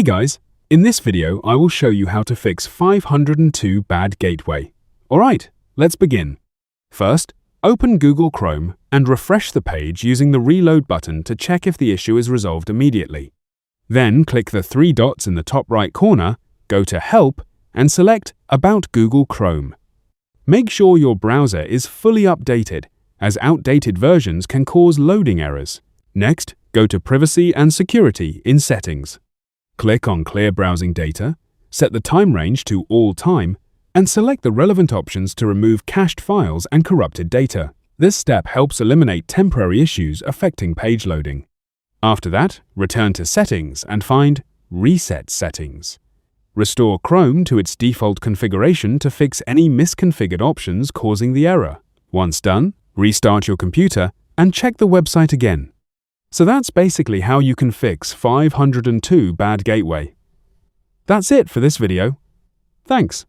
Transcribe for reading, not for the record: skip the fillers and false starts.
Hey guys, in this video I will show you how to fix 502 bad gateway. Alright, let's begin. First, open Google Chrome and refresh the page using the reload button to check if the issue is resolved immediately. Then click the three dots in the top right corner, go to Help and select About Google Chrome. Make sure your browser is fully updated, as outdated versions can cause loading errors. Next, go to Privacy and Security in Settings. Click on Clear Browsing Data, set the time range to All Time, and select the relevant options to remove cached files and corrupted data. This step helps eliminate temporary issues affecting page loading. After that, return to Settings and find Reset Settings. Restore Chrome to its default configuration to fix any misconfigured options causing the error. Once done, restart your computer and check the website again. So that's basically how you can fix 502 bad gateway. That's it for this video. Thanks.